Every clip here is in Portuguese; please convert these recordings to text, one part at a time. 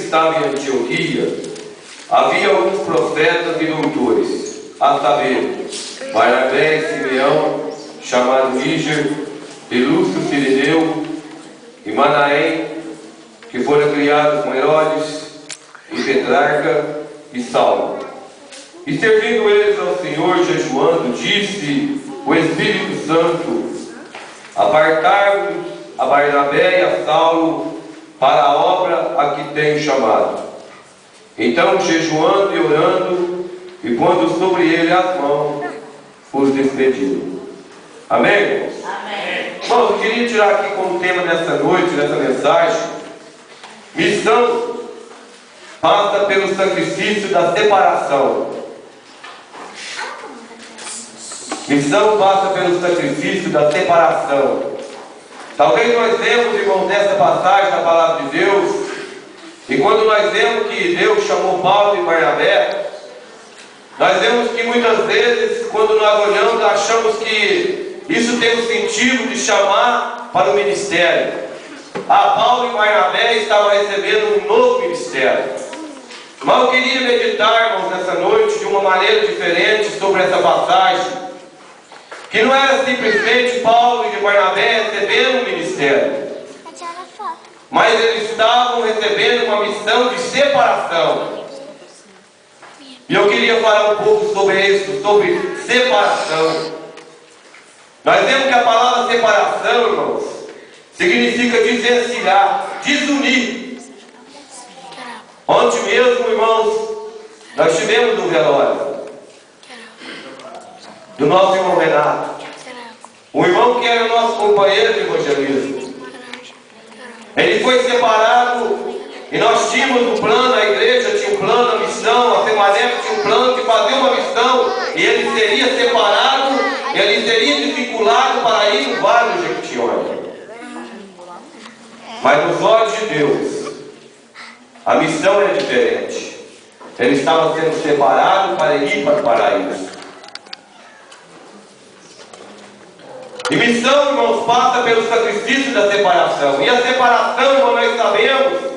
estava em Antioquia, havia alguns profetas e doutores, a saber, Barnabé e Simeão, chamado Níger, e Lúcio Cirineu, e Manaém, que foram criados com Herodes, e Petrarca, e Saulo. E servindo eles ao Senhor, jejuando, disse o Espírito Santo: apartai-vos a Barnabé e a Saulo para a obra a que tenho chamado. Então, jejuando e orando, e pondo sobre ele as mãos, os despediram. Amém, irmãos? Amém. Irmãos, eu queria tirar aqui como tema dessa noite, dessa mensagem: missão passa pelo sacrifício da separação. Missão passa pelo sacrifício da separação. Talvez nós vemos, irmãos, nessa passagem da palavra de Deus, e quando nós vemos que Deus chamou Paulo e Barnabé, nós vemos que muitas vezes, quando nós olhamos, achamos que isso tem o sentido de chamar para o ministério. Paulo e Barnabé estavam recebendo um novo ministério. Mas eu queria meditar, irmãos, nessa noite de uma maneira diferente sobre essa passagem, que não era simplesmente Paulo e Barnabé recebendo um ministério, mas eles estavam recebendo uma missão de separação. E eu queria falar um pouco sobre isso, sobre separação. Nós vemos que a palavra separação, irmãos, significa desvencilhar, desunir. Ontem mesmo, irmãos, nós tivemos um velório do nosso irmão Renato, um irmão que era nosso companheiro de evangelismo. Ele foi separado e nós tínhamos um plano, a igreja tinha um plano, a missão, a Semanep tinha um plano de fazer uma missão, e ele seria separado, e ele seria desvinculado para ir no Vale do Jequitinhonha. Mas nos olhos de Deus, a missão era diferente. Ele estava sendo separado para ir para o paraíso. E missão, irmãos, passa pelo sacrifício da separação. E a separação, irmãos, nós sabemos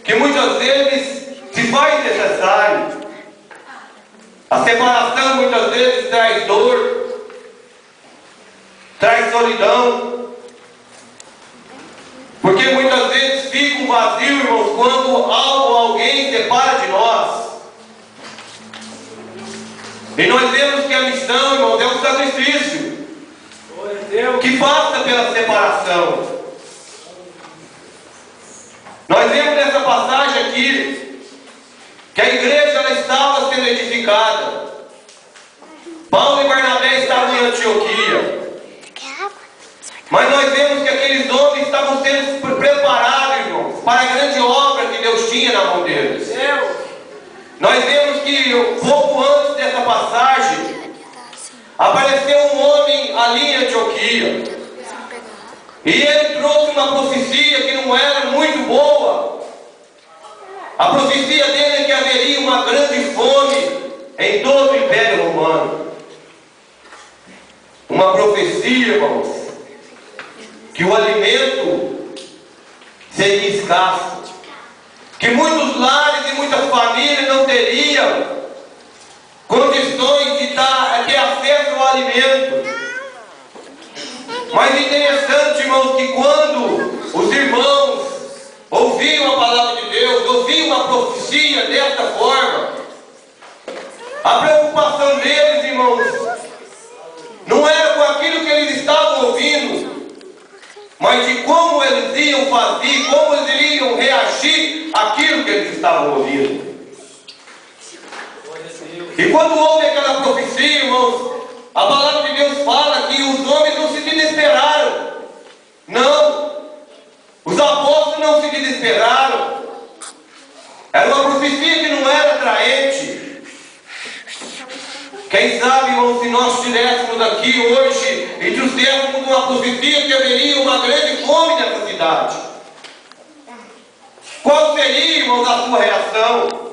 que muitas vezes se faz necessário. A separação muitas vezes traz dor, traz solidão. Porque muitas vezes fica um vazio, irmãos, quando algo ou alguém separa de nós. E nós vemos que a missão, irmãos, é um sacrifício que passa pela separação. Nós vemos nessa passagem aqui que a igreja ela estava sendo edificada. Paulo e Barnabé estavam em Antioquia. Mas nós vemos que aqueles homens estavam sendo preparados, irmãos, para a grande obra que Deus tinha na mão deles. Nós vemos que pouco antes dessa passagem apareceu um homem ali em Antioquia, e ele trouxe uma profecia que não era muito boa. A profecia dele é que haveria uma grande fome em todo o Império Romano. Uma profecia, irmãos, que o alimento seria escasso, que muitos lares e muitas famílias não teriam condições de ter acesso ao alimento. Mas interessante, irmãos, que quando os irmãos ouviam a palavra de Deus, ouviam uma profecia dessa forma, a preocupação deles, irmãos, não era com aquilo que eles estavam ouvindo, mas de como eles iam fazer, como eles iriam reagir àquilo que eles estavam ouvindo. E quando houve aquela profecia, irmãos, a palavra de Deus fala que os homens não se desesperaram. Não. Os apóstolos não se desesperaram. Era uma profecia que não era atraente. Quem sabe, irmãos, se nós estivéssemos aqui hoje e trouxéssemos uma profecia que haveria uma grande fome nessa cidade, qual seria, irmãos, a sua reação?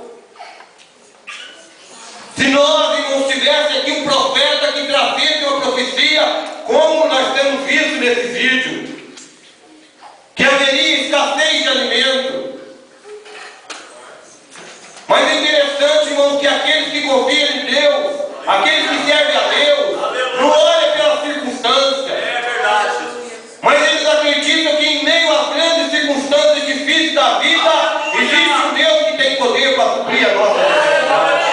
Se nós, irmãos, tivéssemos aqui um profeta que trazesse uma profecia, como nós temos visto nesse vídeo, que haveria escassez de alimento, confiam em Deus, aqueles que servem a Deus, não olham pela circunstância. É verdade, Jesus. Mas eles acreditam que em meio às grandes circunstâncias difíceis da vida, existe um Deus que tem poder para suprir a nossa necessidade.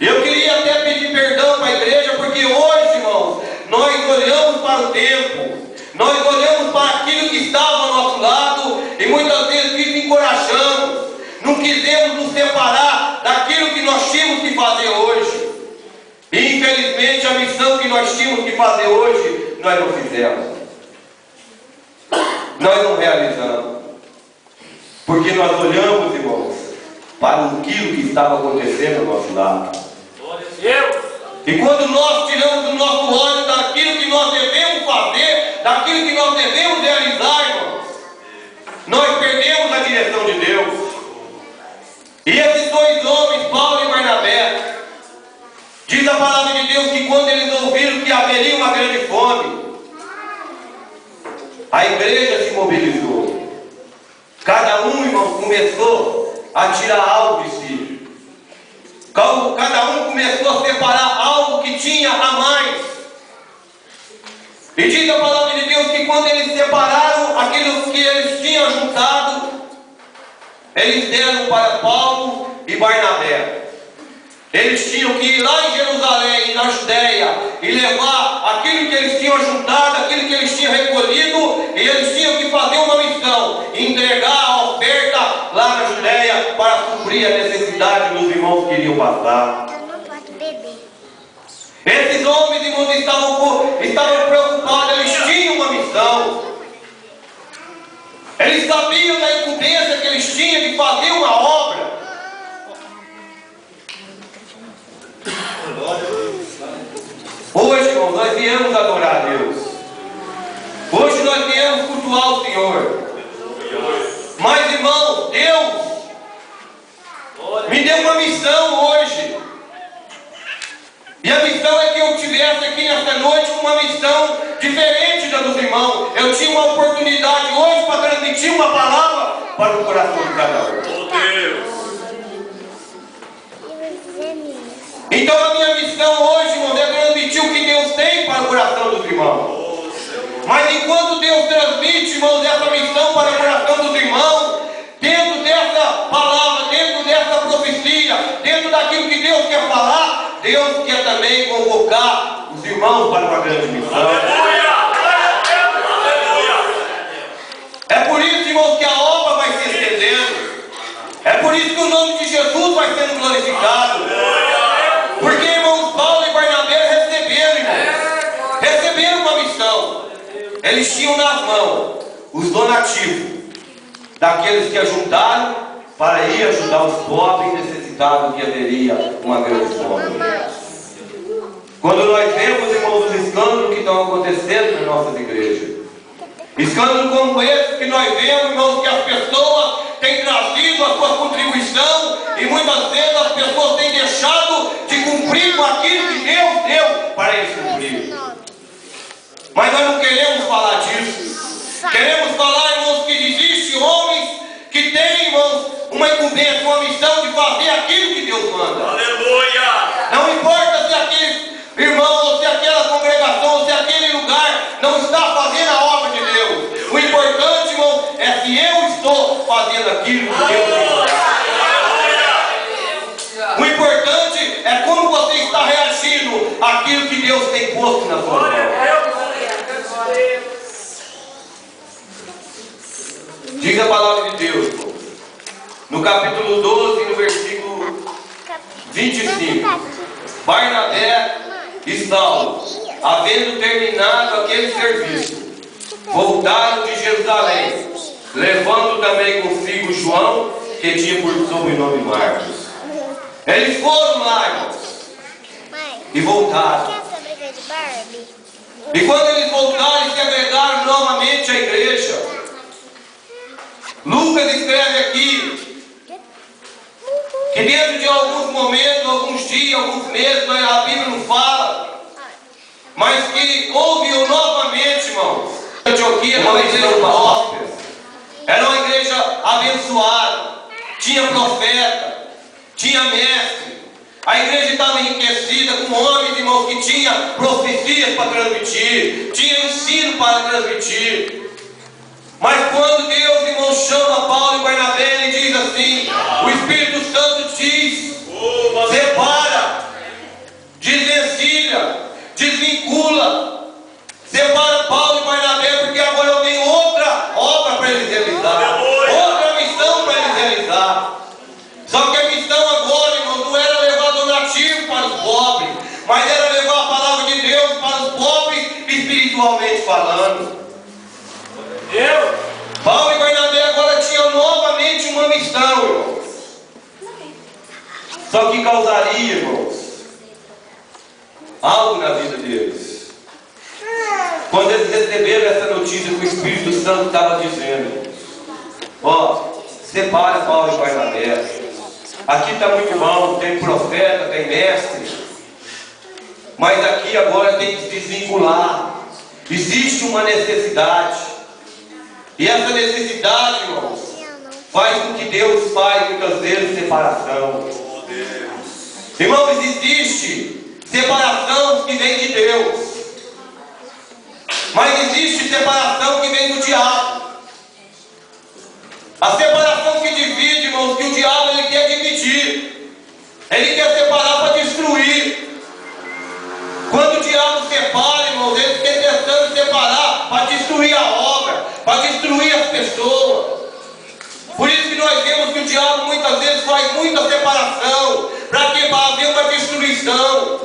Eu queria até pedir perdão para a igreja, porque hoje, irmãos, nós olhamos para o tempo, nós olhamos para aquilo que estava ao nosso lado e muitas vezes desencorajamos, não quisemos nos separar daquilo que nós tínhamos que fazer hoje. E infelizmente a missão que nós tínhamos que fazer hoje, nós não fizemos. Nós não realizamos. Porque nós olhamos, irmãos, para aquilo que estava acontecendo ao nosso lado. E quando nós tiramos o nosso olho daquilo que nós devemos fazer, daquilo que nós devemos realizar, irmãos, nós perdemos a direção de Deus. E esses dois homens, Paulo e Barnabé, diz a palavra de Deus que quando eles ouviram que haveria uma grande fome, a igreja se mobilizou. Cada um, irmão, começou a tirar algo de si. Cada um começou a separar algo que tinha a mais. E diz a palavra de Deus que quando eles separaram aquilo que eles tinham juntado, eles deram para Paulo e Barnabé. Eles tinham que ir lá em Jerusalém, na Judéia, e levar aquilo que eles tinham juntado, aquilo que eles tinham recolhido, e eles tinham que fazer uma missão, entregar a oferta lá na Judéia para suprir a necessidade dos irmãos que iriam passar. Eu não posso beber. Esses homens, irmãos, estavam preocupados, eles tinham uma missão. Eles sabiam da incumbência que eles tinham de fazer uma obra. Hoje, irmãos, nós viemos adorar a Deus. Hoje nós viemos cultuar o Senhor. Mas, irmãos, Deus me deu uma missão hoje. E a missão é que eu tivesse aqui nesta noite uma missão diferente da dos irmãos. Eu tinha uma oportunidade hoje para transmitir uma palavra para o coração de cada um. Então a minha missão hoje, irmão, é transmitir o que Deus tem para o coração dos irmãos. Mas enquanto Deus transmite, irmãos, essa missão para o coração dos irmãos, dentro dessa palavra, dentro dessa profecia, dentro daquilo que Deus quer falar, Deus quer também convocar os irmãos para uma grande missão. É por isso, irmãos, que a obra vai se estendendo. É por isso que o nome de Jesus vai sendo glorificado. Porque, irmãos, Paulo e Barnabé receberam uma missão. Eles tinham nas mãos os donativos daqueles que ajuntaram para ir ajudar os pobres e necessitados que haveria uma grande fome. Quando nós vemos, irmãos, os escândalos que estão acontecendo nas nossas igrejas, escândalos como esse que nós vemos, irmãos, que as pessoas têm trazido a sua contribuição e muitas vezes as pessoas têm deixado de cumprir com aquilo que Deus deu para eles cumprir. Mas nós não queremos falar disso. Queremos falar, irmãos, que existem homens que têm, irmãos, uma incumbência, uma missão de fazer aquilo que Deus manda. Aleluia! Não importa se aquele irmão, ou se aquela congregação, ou se aquele lugar não está fazendo a obra de Deus. O importante, irmão, é se eu estou fazendo aquilo que Deus manda. O importante é como você está reagindo àquilo que Deus tem posto na sua mão. Diz a palavra de Deus, irmão, no capítulo 12, no versículo 25. Barnabé e Saulo, havendo terminado aquele serviço, voltaram de Jerusalém, levando também consigo João, que tinha por sobrenome Marcos. Eles foram lá, irmãos, e voltaram. E quando eles voltaram e se agregaram novamente à igreja, Lucas escreve aqui que dentro de alguns momentos, alguns dias, alguns meses, a Bíblia não fala, mas que houve novamente, irmãos, Antioquia era uma igreja próspera, era uma igreja abençoada, tinha profeta, tinha mestre, A igreja estava enriquecida com homens, irmãos, que tinha profecias para transmitir, tinha ensino para transmitir. Mas quando Deus, irmão, chama Paulo e Barnabé, ele diz assim, o Espírito Santo diz, separa, desvencilha, desvincula, separa Paulo e Barnabé, porque agora eu tenho outra obra para eles realizar, outra missão para eles realizar. Só que a missão agora, irmão, não era levar donativo para os pobres, mas era levar a palavra de Deus para os pobres, espiritualmente falando. Paulo e Barnabé agora tinham novamente uma missão, irmãos. Só que causaria, irmãos, algo na vida deles. Quando eles receberam essa notícia que o Espírito Santo estava dizendo, ó, separe Paulo e Barnabé. Aqui está muito bom, tem profeta, tem mestre, mas aqui agora tem que se desvincular. Existe uma necessidade. E essa necessidade, irmãos, faz com que Deus faz muitas vezes separação. Irmãos, existe separação que vem de Deus, mas existe separação que vem do diabo. A separação que divide, irmãos, que o diabo ele quer dividir, ele quer separar para destruir. Quando o diabo separa, irmãos, ele fica tentando separar para destruir a obra, para destruir as pessoas. Por isso que nós vemos que o diabo muitas vezes faz muita separação, para que haver uma destruição.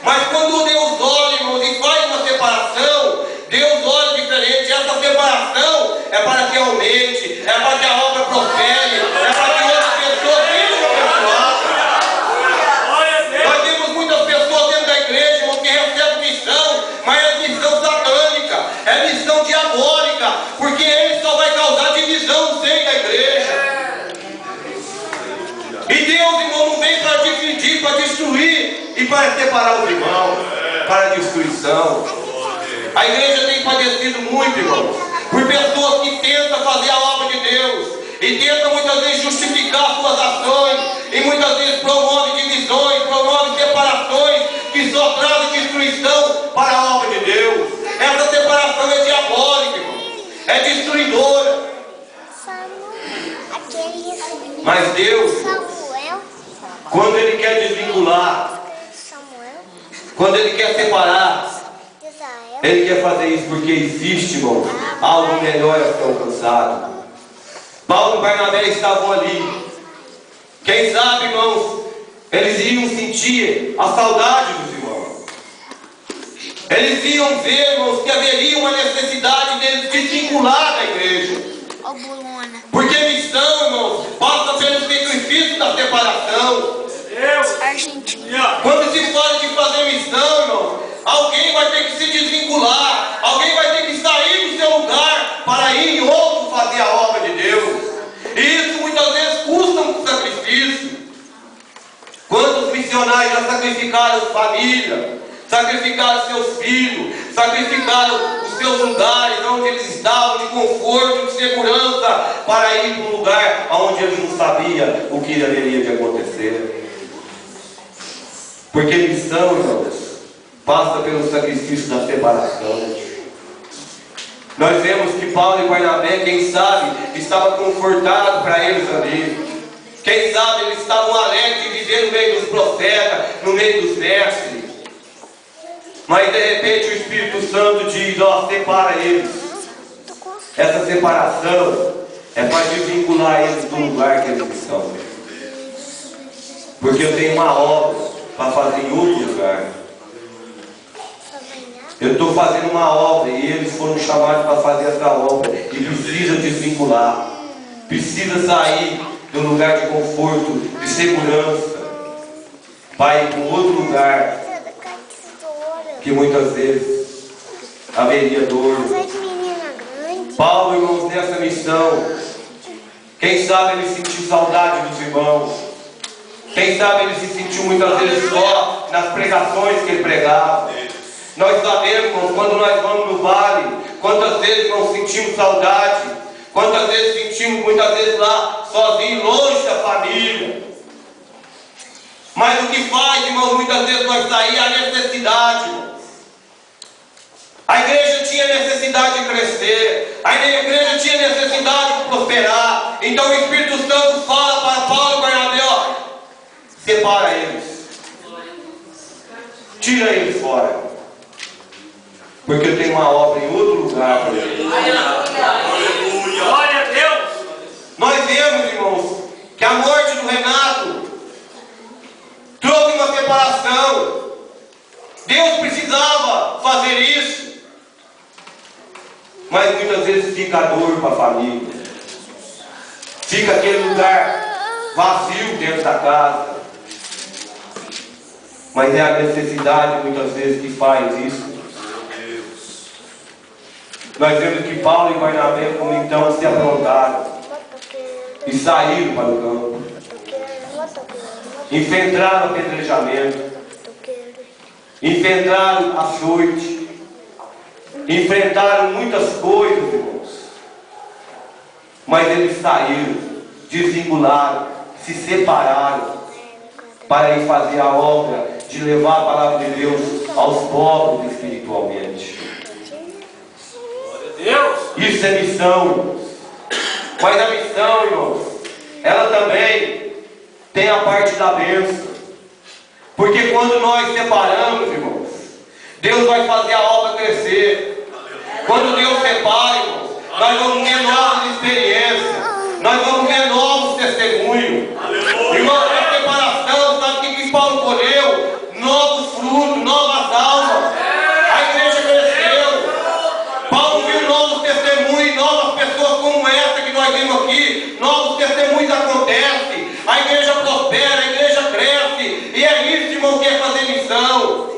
Mas quando Deus olha, irmãos, e faz uma separação, Deus olha diferente. Essa separação é para que aumente, é para que a obra prospere, é para que outras pessoas sejam abençoadas. Nós temos muitas pessoas dentro da igreja, irmão, que recebem missão, mas é missão satânica, é missão diabólica, porque ele só vai causar divisão no seio da igreja. E Deus, irmão, não vem para dividir, para destruir e para separar os irmãos, para a destruição. A igreja tem padecido muito, irmãos, por pessoas que tentam fazer a obra de Deus e tentam muitas vezes justificar suas ações e muitas vezes promovem divisões, promovem separações que só trazem destruição para a obra de Deus. Essa separação é diabólica, irmão, é destruidora. Mas Deus, quando Ele quer desvincular, quando Ele quer separar, Ele quer fazer isso porque existe, irmão, algo melhor a ser alcançado. Paulo e Barnabé estavam ali. Quem sabe, irmãos, eles iam sentir a saudade dos irmãos. Eles iam ver, irmãos, que haveria uma necessidade deles desvincular da igreja. Porque missão, irmãos, passa pelo sacrifício da separação. Quando se fala de fazer missão, irmãos, alguém vai ter que se desvincular, alguém vai ter que sair do seu lugar para ir em outro fazer a obra de Deus. E isso muitas vezes custa um sacrifício. Quantos missionários já sacrificaram família, sacrificaram seus filhos, sacrificaram os seus lugares onde eles estavam de conforto, de segurança, para ir para um lugar onde eles não sabiam o que haveria de acontecer. Porque missão, irmãos, passa pelo sacrifício da separação. Nós vemos que Paulo e Barnabé, quem sabe, estavam confortados para eles ali. Quem sabe eles estavam alegres de viver no meio dos profetas, no meio dos mestres. Mas de repente o Espírito Santo diz, ó, separa eles. Essa separação é para desvincular eles do lugar que eles estão. Porque eu tenho uma obra para fazer em outro lugar. Eu estou fazendo uma obra e eles foram chamados para fazer essa obra e precisa desvincular, precisa sair do lugar de conforto, de segurança, para ir para um outro lugar que muitas vezes haveria dor. Paulo, irmãos, nessa missão, quem sabe ele sentiu saudade dos irmãos, quem sabe ele se sentiu muitas vezes só nas pregações que ele pregava. Nós sabemos, irmãos, quando nós vamos no vale, quantas vezes nós sentimos saudade, quantas vezes sentimos muitas vezes lá, sozinhos, longe da família. Mas o que faz, irmãos, muitas vezes nós sair é a necessidade, irmãos. A igreja tinha necessidade de crescer, a igreja tinha necessidade de prosperar. Então o Espírito Santo fala para Paulo e Barnabé: ó, separa eles, tira eles fora, porque eu tenho uma obra em outro lugar para eles. Aleluia. Glória a Deus. Nós vemos, irmãos, que a morte do Renato trouxe uma separação. Deus precisava fazer isso, mas muitas vezes fica a dor para a família, fica aquele lugar vazio dentro da casa. Mas é a necessidade muitas vezes que faz isso. Nós vemos que Paulo e Barnabé, como então, se aprontaram e saíram para o campo, enfrentaram apedrejamento, enfrentaram açoite, enfrentaram muitas coisas, irmãos. Mas eles saíram, desvincularam, se separaram para ir fazer a obra de levar a palavra de Deus aos pobres espiritualmente. Isso é missão, irmãos. Mas a missão, irmãos, ela também tem a parte da bênção. Porque quando nós separamos, irmãos, Deus vai fazer a obra crescer. Quando Deus separa, irmãos, nós vamos ter novas experiências, nós vamos ter novos testemunhos. Irmãos, a separação, sabe o que Paulo colheu? Novos frutos, novas almas. A igreja cresceu. Paulo viu novos testemunhos, novas pessoas como essa que nós vimos aqui. Novos testemunhos acontecem. A igreja prospera, a igreja cresce. E é isso, irmão, que é fazer missão.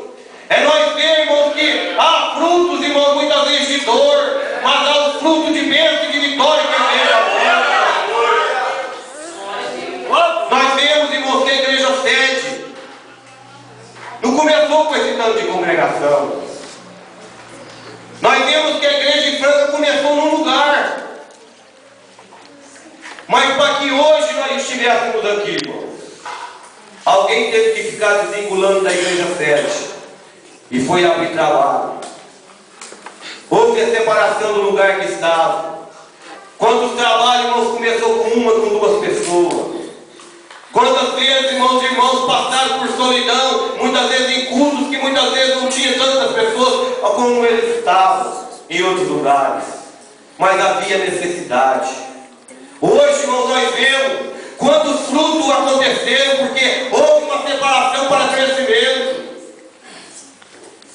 É nós ver, irmãos, que há frutos, irmãos, muitas vezes de dor, mas há os frutos de bênção e de vitória que a igreja aponta. Nós vemos, irmãos, que a igreja cede. Não começou com esse tanto de congregação. Nós vemos que a igreja em Franca começou num lugar. Mas para que hoje nós estivéssemos aqui, irmãos, alguém teve que ficar desvinculando da igreja sede. E foi abrir trabalho. Houve a separação do lugar que estava. Quantos trabalhos, irmãos, começou com uma, com duas pessoas? Quantas vezes, irmãos e irmãos, passaram por solidão, muitas vezes em cultos que muitas vezes não tinha tantas pessoas como eles estavam em outros lugares. Mas havia necessidade. Hoje, irmãos, nós vemos quantos frutos aconteceram porque houve uma separação para crescimento.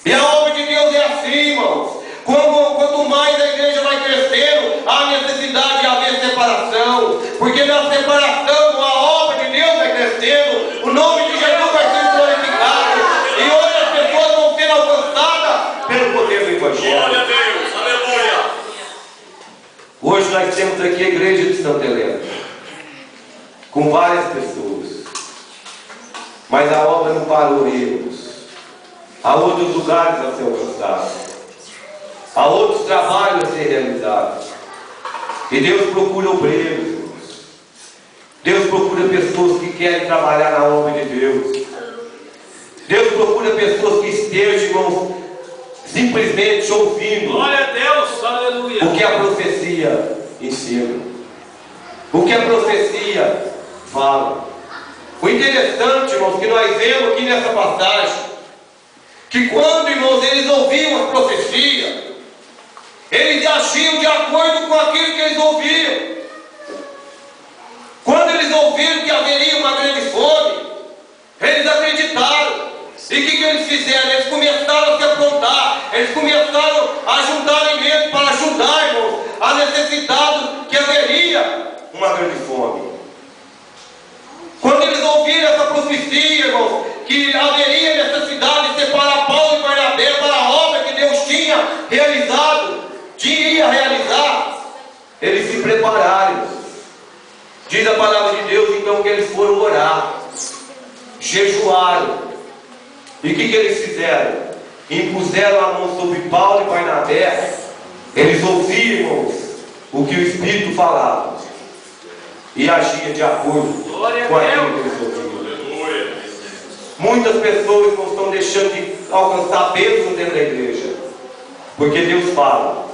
E a obra de Deus é assim, irmãos. Quanto mais a igreja vai crescendo, há necessidade de haver separação. Porque na separação, a obra de Deus vai crescendo, o nome de Jesus vai sendo glorificado. E outras pessoas vão ser alcançadas pelo poder do Evangelho. Glória a Deus, aleluia. Hoje nós temos aqui a igreja de Santa Helena, com várias pessoas. Mas a obra não parou, irmãos. Há outros lugares a ser alcançados. Há outros trabalhos a ser realizados. E Deus procura obreiros, irmãos. Deus procura pessoas que querem trabalhar na obra de Deus. Deus procura pessoas que estejam, irmãos, simplesmente ouvindo. Glória a Deus, aleluia. O que a profecia ensina. O que a profecia fala. O interessante, irmãos, que nós vemos aqui nessa passagem, que quando, irmãos, eles ouviam as profecias, eles agiam de acordo com aquilo que eles ouviam. Quando eles ouviram que haveria uma grande fome, eles acreditaram. E o que eles fizeram? Eles começaram a se aprontar, eles começaram a juntar alimentos para ajudar, irmãos, a necessitados que haveria uma grande fome. Quando eles ouviram essa profecia, irmãos, que haveria necessidade de separar Paulo e Barnabé para a obra que Deus tinha realizado, ia realizar, eles se prepararam. Diz a palavra de Deus, então, que eles foram orar, jejuaram. E o que eles fizeram? Impuseram a mão sobre Paulo e Barnabé. Eles ouviam, irmãos, o que o Espírito falava e agia de acordo com aquilo que eles ouviam. Muitas pessoas não estão deixando de alcançar a bênção dentro da igreja, porque Deus fala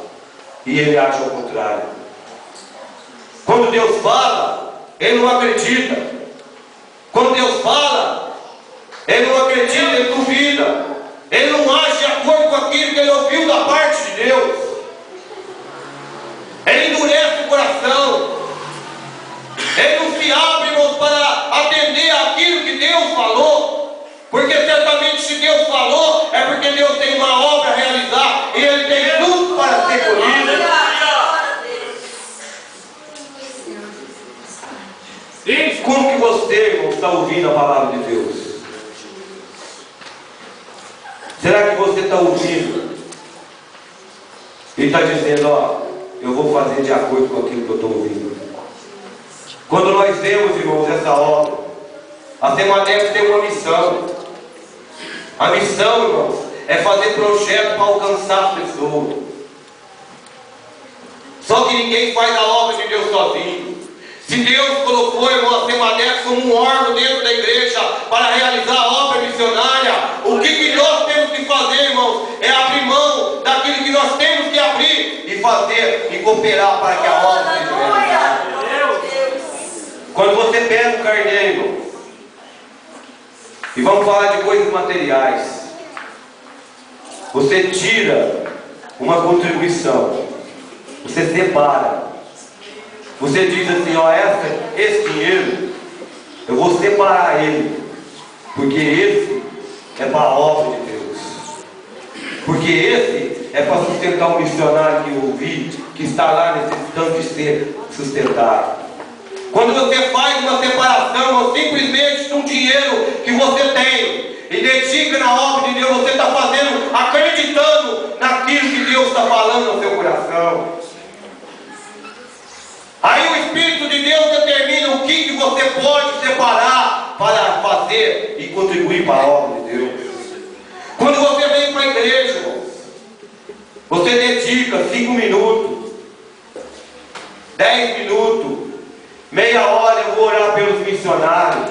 e ele age ao contrário. Quando Deus fala, ele não acredita. Quando Deus fala, ele não acredita, ele duvida. Ele não age de acordo com aquilo que ele ouviu da parte de Deus. Ele endurece o coração. Ele não se abre, irmãos, para atender aquilo que Deus falou. Porque certamente se Deus falou, é porque Deus tem uma obra a realizar. E Ele tem tudo para ser colhido. Como que você, irmão, está ouvindo a palavra de Deus? Será que você está ouvindo? Ele está dizendo, ó, eu vou fazer de acordo com aquilo que eu estou ouvindo. Quando nós vemos, irmãos, essa obra, a Semanex tem uma missão. A missão, irmãos, é fazer projeto para alcançar as pessoas. Só que ninguém faz a obra de Deus sozinho. Se Deus colocou, irmão, a Semanex como um órgão dentro da igreja para realizar a obra missionária, o que nós temos que fazer, irmãos, é abrir mão daquilo que nós temos que abrir e fazer e cooperar para que a obra seja realizada. Quando você pega o carneiro, e vamos falar de coisas materiais, você tira uma contribuição, você separa, você diz assim, ó, esse dinheiro, eu vou separar ele, porque esse é para a obra de Deus, porque esse é para sustentar um missionário que eu ouvi, que está lá necessitando de ser sustentado. Quando você faz uma separação, ou simplesmente um dinheiro que você tem, e dedica na obra de Deus, você está fazendo, acreditando naquilo que Deus está falando no seu coração. Aí o Espírito de Deus determina o que você pode separar para fazer e contribuir para a obra de Deus. Quando você vem para a igreja, irmãos, você dedica 5 minutos, 10 minutos, meia hora eu vou orar pelos missionários.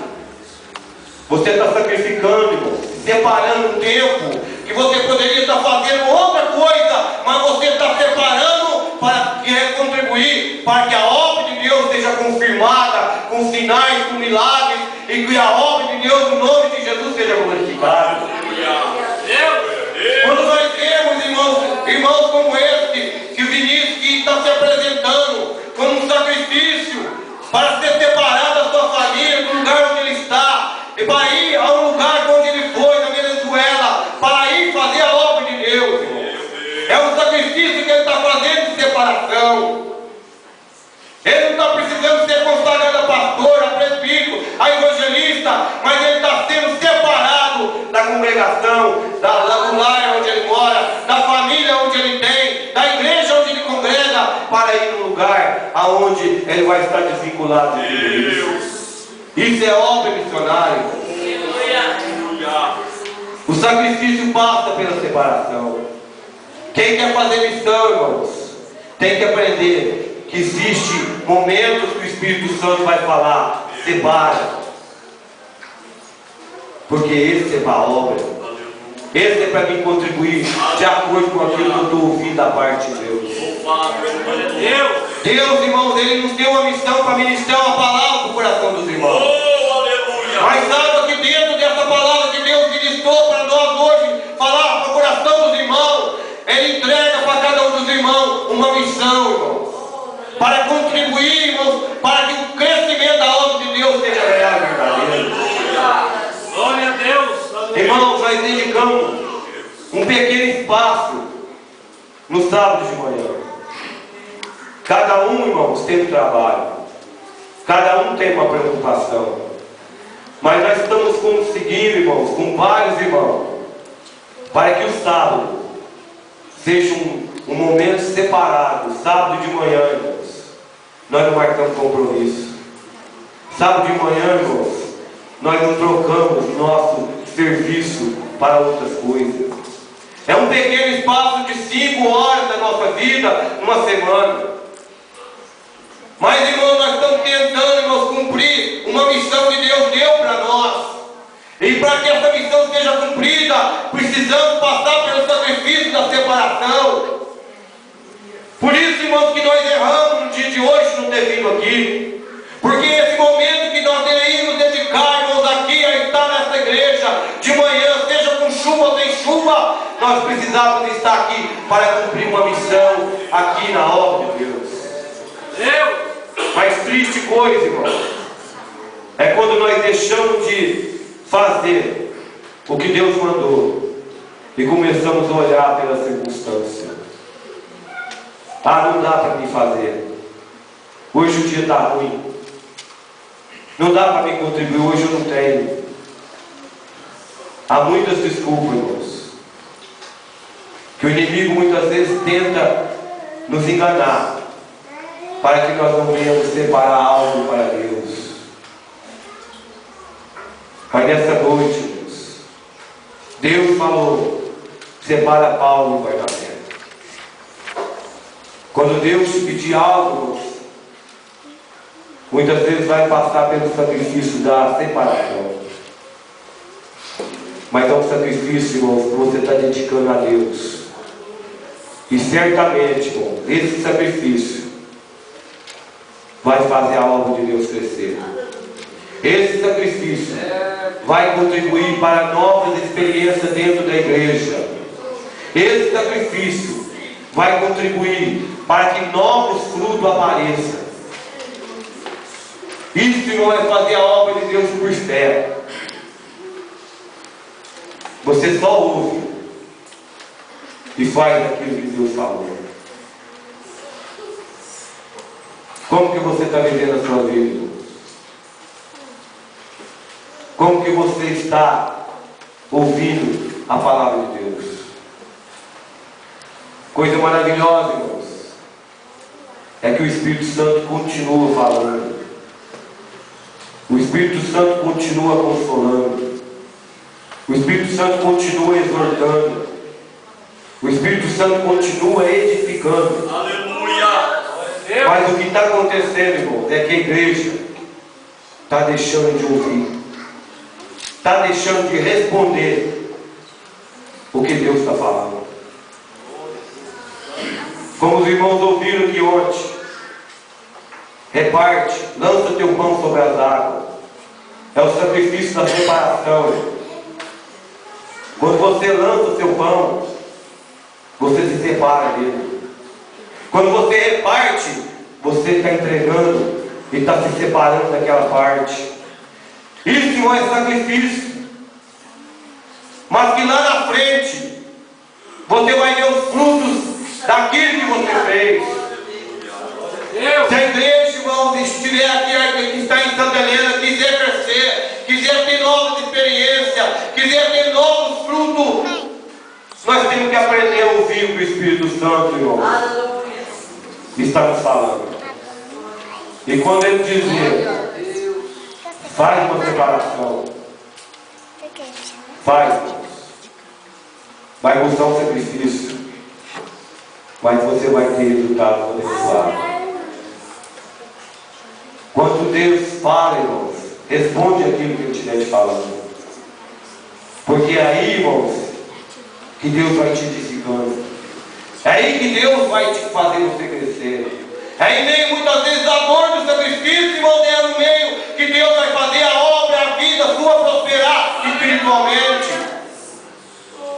Você está sacrificando, irmão, separando um tempo que você poderia estar fazendo outra coisa, mas você está separando para contribuir para que a obra de Deus seja confirmada com sinais, com milagres, e que a obra de Deus, no nome de Jesus, seja glorificada. Quando nós temos, irmãos como este, que o Vinícius que está se apresentando como um sacrifício para ser separado da sua família, do lugar onde ele está, e para ir a um lugar onde ele foi, na Venezuela, para ir fazer a obra de Deus, irmão. É um sacrifício que ele está fazendo de separação. Ele não está precisando ser consagrado a pastor, a presbítero, a evangelista, mas ele está sendo separado da congregação, do lar onde ele mora, da família onde ele tem, da igreja onde ele congrega, para ir num lugar aonde ele vai estar desvinculado de Deus. Isso é obra missionária. O sacrifício passa pela separação. Quem quer fazer missão, irmãos, tem que aprender que existe momentos que o Espírito Santo vai falar, separa. Porque esse é para a obra. Esse é para mim contribuir de acordo com aquilo que eu estou ouvindo da parte de Deus. Deus, irmãos, Ele nos deu uma missão para ministrar uma palavra para o coração dos irmãos. Mas saiba que dentro dessa palavra que Deus ministrou para nós hoje, falar para o coração dos irmãos, Ele entrega para cada um dos irmãos uma missão, irmãos, para contribuir, irmãos, para que o crescimento da obra de Deus seja real e verdadeiro. Glória a Deus. Irmãos, nós dedicamos um pequeno espaço no sábado de manhã. Cada um, irmãos, tem um trabalho. Cada um tem uma preocupação. Mas nós estamos conseguindo, irmãos, com vários irmãos, para que o sábado seja um momento separado. Sábado de manhã, irmãos, nós não marcamos compromisso. Sábado de manhã, irmãos, nós não trocamos nosso serviço para outras coisas. É um pequeno espaço de 5 horas da nossa vida, uma semana. Mas, irmãos, nós estamos tentando, irmãos, cumprir uma missão que Deus deu para nós. E para que essa separação. Por isso, irmãos, que nós erramos no dia de hoje não ter vindo aqui. Porque esse momento que nós deveríamos dedicar, irmãos, aqui a estar nessa igreja de manhã, seja com chuva ou sem chuva, nós precisávamos estar aqui para cumprir uma missão aqui na obra de Deus. Mas triste coisa, irmãos, é quando nós deixamos de fazer o que Deus mandou e começamos a olhar pela circunstância. Ah, não dá para me fazer. Hoje o dia está ruim. Não dá para me contribuir, hoje eu não tenho. Há muitas desculpas, irmãos, que o inimigo muitas vezes tenta nos enganar, para que nós não venhamos separar algo para Deus. Mas nessa noite, irmãos, Deus falou: separa Paulo e Barnabé. Quando Deus te pedir algo, irmãos, muitas vezes vai passar pelo sacrifício da separação. Mas é um sacrifício, irmãos, que você está dedicando a Deus. E certamente, irmão, esse sacrifício vai fazer a obra de Deus crescer. Esse sacrifício vai contribuir para novas experiências dentro da igreja. Esse sacrifício vai contribuir para que novos frutos apareçam. Isso, irmão, é fazer a obra de Deus por fé. Você só ouve e faz aquilo que Deus falou. Como que você está vivendo a sua vida, irmão? Como que você está ouvindo a palavra de Deus? Coisa maravilhosa, irmãos, é que o Espírito Santo continua falando. O Espírito Santo continua consolando. O Espírito Santo continua exortando. O Espírito Santo continua edificando. Aleluia! Mas o que está acontecendo, irmão, é que a igreja está deixando de ouvir, está deixando de responder o que Deus está falando. Como os irmãos ouviram aqui ontem: reparte, lança teu pão sobre as águas. É o sacrifício da separação, irmão. Quando você lança o seu pão, você se separa dele. Quando você reparte, você está entregando e está se separando daquela parte. Isso não é sacrifício. Mas que lá na frente você vai ver os frutos daquilo que você fez. Se a igreja, irmãos, estiver aqui, que está em Santa Helena, quiser crescer, quiser ter novas experiências, quiser ter novos frutos, nós temos que aprender a ouvir o que o Espírito Santo, irmão, está nos falando. E quando ele dizia: faz uma separação, faz, vai gostar um sacrifício, mas você vai ter resultado abençoado. Quando Deus fala, irmãos, responde aquilo que eu estiver te falando. Porque é aí, irmãos, que Deus vai te edificando. É aí que Deus vai te fazer você crescer. É em meio, muitas vezes, a dor do sacrifício, irmão, é no meio que Deus vai fazer a obra, a vida sua prosperar espiritualmente.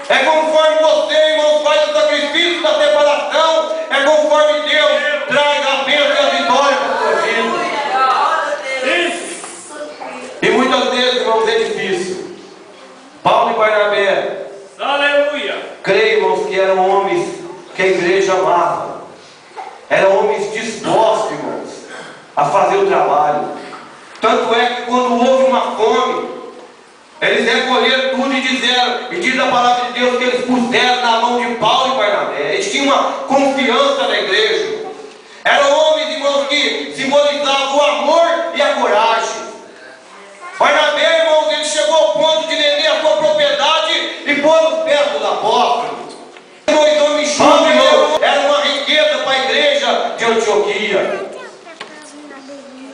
É conforme você, irmão, faz o sacrifício da separação, é conforme Deus traz a bênção e a vitória para a sua vida. E muitas vezes, irmãos, é difícil. Paulo e Barnabé, Aleluia! creio, irmãos, que eram homens que a igreja amava. Eram homens dispostos, irmãos, a fazer o trabalho. Tanto é que quando houve uma fome, eles recolheram tudo e disseram, e diz a palavra de Deus que eles puseram na mão de Paulo e Barnabé. Eles tinham uma confiança na igreja. Eram homens, irmãos, que simbolizavam o amor e a coragem. Barnabé, irmãos, ele chegou ao ponto de vender a sua propriedade e pôr os pés dos apóstolos. Dois homens juntos, irmãos, era uma riqueza para a igreja de Antioquia.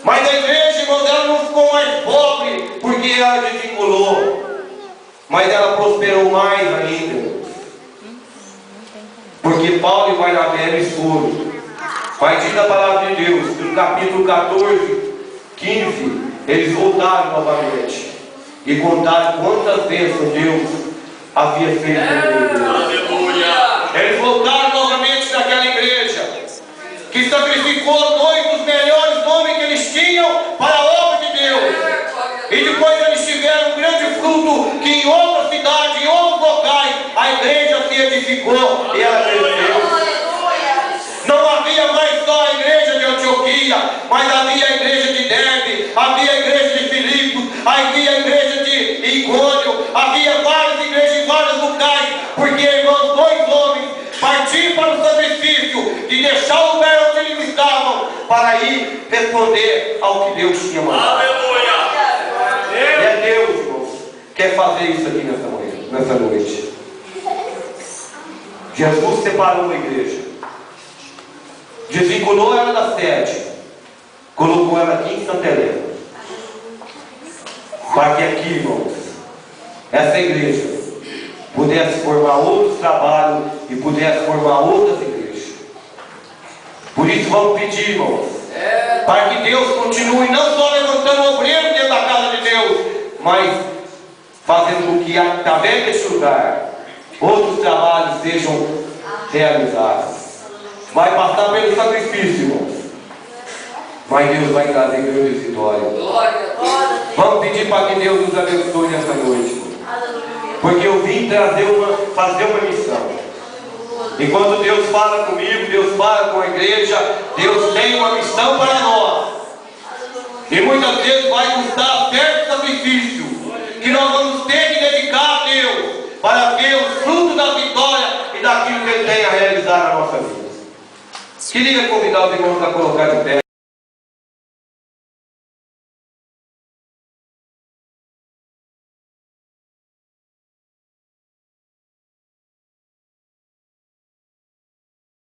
Mas a igreja, irmãos, ela não ficou mais pobre porque ela desvinculou, mas ela prosperou mais ainda. Porque Paulo e Barnabé eles foram. Mas diz a palavra de Deus, no capítulo 14, 15, eles voltaram novamente e contaram quantas bênçãos Deus havia feito na igreja. Aleluia. Eles voltaram novamente naquela igreja que sacrificou dois dos melhores homens que eles tinham para a obra de Deus. E depois eles tiveram um grande fruto que em outras cidades, em outros locais, a igreja se edificou e ela cresceu. Não havia mais só a igreja de Antioquia, mas havia a igreja de Derbe, havia a igreja de Filipos, havia a igreja de Icônio, havia várias igrejas em vários locais, porque, irmãos, dois homens partiram para o sacrifício de deixar o lugar onde eles estavam para ir responder ao que Deus tinha mandado. Aleluia. E é Deus, irmãos, quer fazer isso aqui nessa noite. Jesus separou uma igreja, desvinculou ela da sede, colocou ela aqui em Santa Helena, para que aqui, irmãos, essa igreja pudesse formar outros trabalhos e pudesse formar outras igrejas. Por isso vamos pedir, irmãos, para que Deus continue não só levantando obreiros dentro da casa de Deus, mas fazendo com que através desse lugar outros trabalhos sejam realizados. Vai passar pelo sacrifício, irmãos, mas Deus vai trazer grande vitória. Vamos pedir para que Deus nos abençoe nessa noite, irmãos. Porque eu vim fazer uma missão. E quando Deus fala comigo, Deus fala com a igreja, Deus tem uma missão para nós. E muitas vezes vai custar certo sacrifício que nós vamos ter que dedicar a Deus para ver os frutos da vitória e daquilo que Ele tem a realizar na nossa vida. Queria convidar os irmãos a colocar de pé.